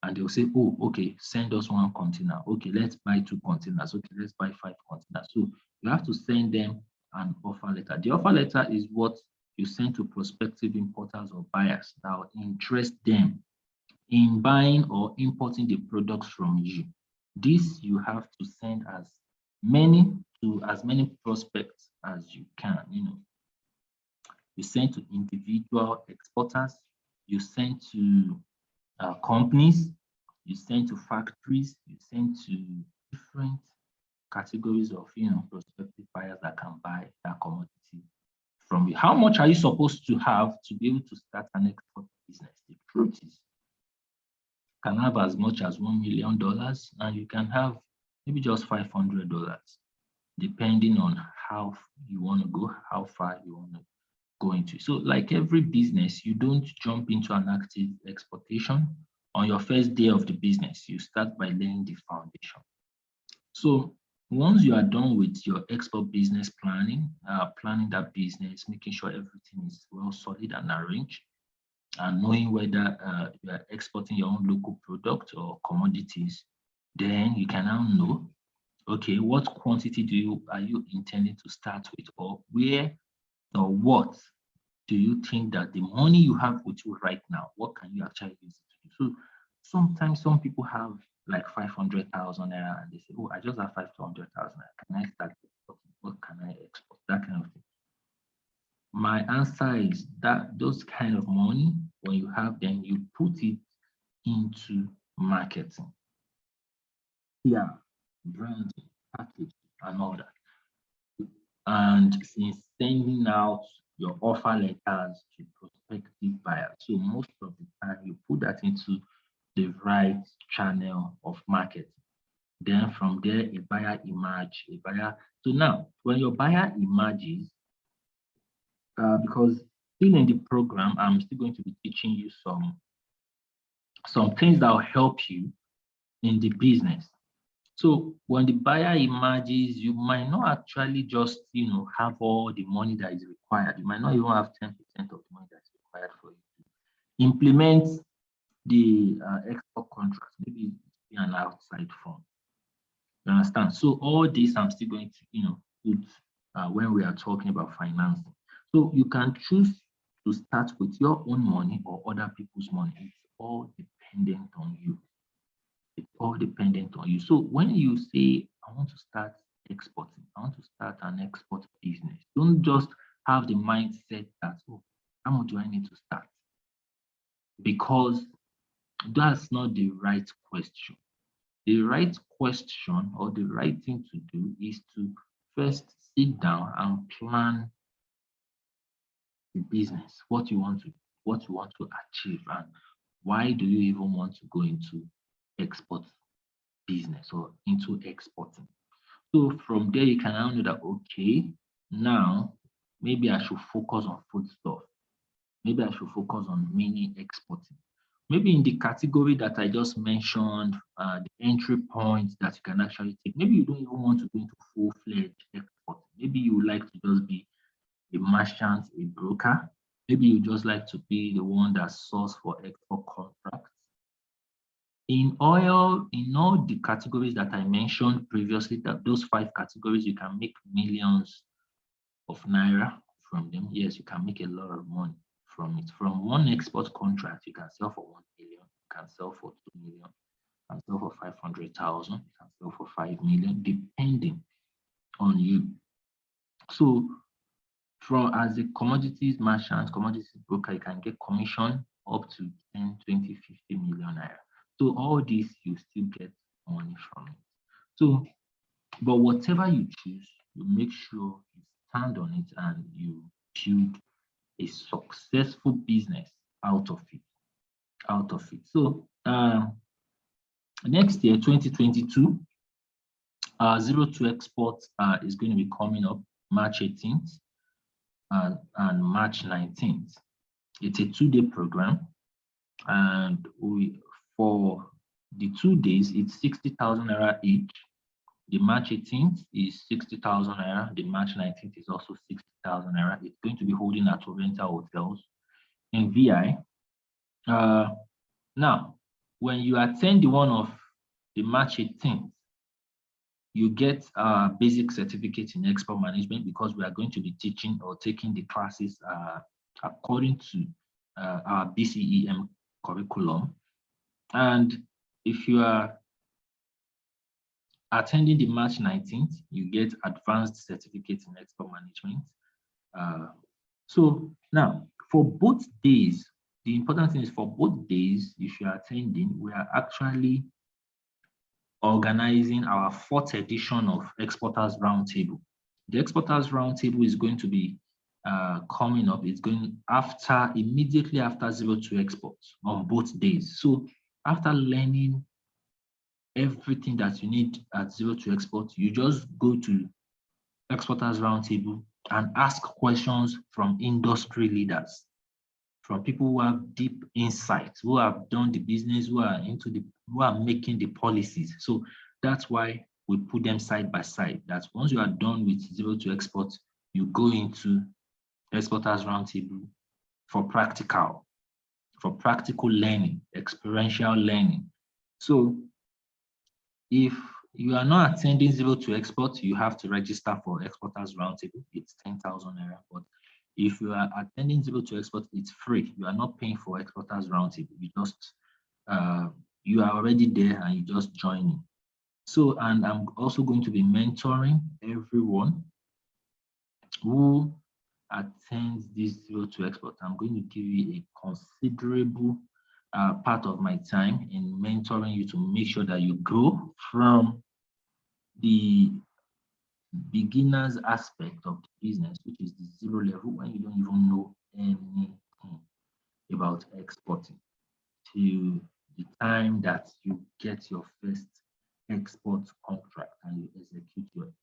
And they'll say, oh, okay, send us 1 container. Okay, let's buy 2 containers. Okay, let's buy 5 containers. So you have to send them an offer letter. The offer letter is what you send to prospective importers or buyers that will interest them in buying or importing the products from you. This you have to send as many prospects as you can. You send to individual exporters, you send to companies, you send to factories, you send to different categories of prospective buyers that can buy that commodity from you. How much are you supposed to have to be able to start an export business? The truth is, you can have as much as $1 million, and you can have maybe just $500, depending on how you want to go, how far you want to go into. So like every business, you don't jump into an active exportation on your first day of the business. You start by laying the foundation. So once you are done with your export business planning, planning that business, making sure everything is well solid and arranged, and knowing whether you are exporting your own local product or commodities, then you can now know, okay, what quantity are you intending to start with, or where or what do you think that the money you have with you right now, what can you actually use it to do? So sometimes some people have like 500,000 naira and they say, oh, I just have 500,000 naira. Can I start exporting? What can I export? That kind of thing. My answer is that those kind of money, when you have them, you put it into marketing. Yeah, branding, packaging, and all that. And since sending out your offer letters to prospective buyers, so most of the time you put that into the right channel of marketing. Then from there, a buyer emerge, So now, when your buyer emerges, because still in the program, I'm still going to be teaching you some things that will help you in the business. So when the buyer emerges, you might not actually just have all the money that is required. You might not even have 10% of the money that's required for you to implement the export contract. Maybe be an outside firm. You understand? So all this I'm still going to put when we are talking about financing. So you can choose to start with your own money or other people's money. It's all dependent on you. It's all dependent on you. So when you say, I want to start exporting, I want to start an export business, don't just have the mindset that, oh, how much do I need to start? Because that's not the right question. The right question or the right thing to do is to first sit down and plan the business, what you want to achieve, and why do you even want to go into export business or into exporting. So from there, you can now know that, okay, now maybe I should focus on food stuff. Maybe I should focus on mini exporting. Maybe in the category that I just mentioned, the entry point that you can actually take. Maybe you don't even want to go into full-fledged export. Maybe you would like to just be a merchant, a broker. Maybe you just like to be the one that source for export contracts. In oil, in all the categories that I mentioned previously, that those 5 categories, you can make millions of naira from them. Yes, you can make a lot of money from it. From one export contract, you can sell for 1 million, you can sell for 2 million, you can sell for 500,000, you can sell for 5 million, depending on you. So, as a commodities merchant, commodities broker, you can get commission up to 10, 20, 50 million naira. So all this, you still get money from it. So, but whatever you choose, you make sure you stand on it and you build a successful business out of it. So next year, 2022, 02 Export is going to be coming up March 18th and March 19th. It's a 2-day program, and for the 2 days, it's 60,000 naira each. The March 18th is 60,000 naira. The March 19th is also 60,000 naira. It's going to be holding at Oriental Hotels in VI. Now, when you attend the one of the March 18th, you get a basic certificate in export management, because we are going to be teaching or taking the classes according to our BCEM curriculum. And if you are attending the March 19th, you get advanced certificate in export management. So now, for both days, the important thing is for both days, if you are attending, we are actually organizing our 4th edition of Exporters Roundtable. The Exporters Roundtable is going to be coming up. It's going immediately after 02 Exports on both days. So after learning everything that you need at 02 Export, you just go to Exporters Roundtable and ask questions from industry leaders, from people who have deep insights, who have done the business, who are making the policies. So that's why we put them side by side. That once you are done with 02 Export, you go into Exporters Roundtable for practical learning, experiential learning. So if you are not attending 02 Export, you have to register for Exporters Roundtable. It's 10,000 naira. But if you are attending 02 Export, it's free. You are not paying for Exporters Roundtable. You just you are already there and you just join in. So, and I'm also going to be mentoring everyone who attends this 02 Export. I'm going to give you a considerable part of my time in mentoring you to make sure that you grow from the beginners aspect of the business, which is the 0 level, when you don't even know anything about exporting, to the time that you get your first export contract and you execute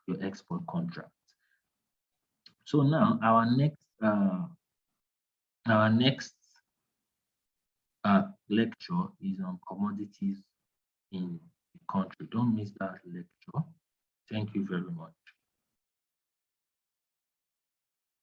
your export contract. So now our next lecture is on commodities in the country. Don't miss that lecture. Thank you very much.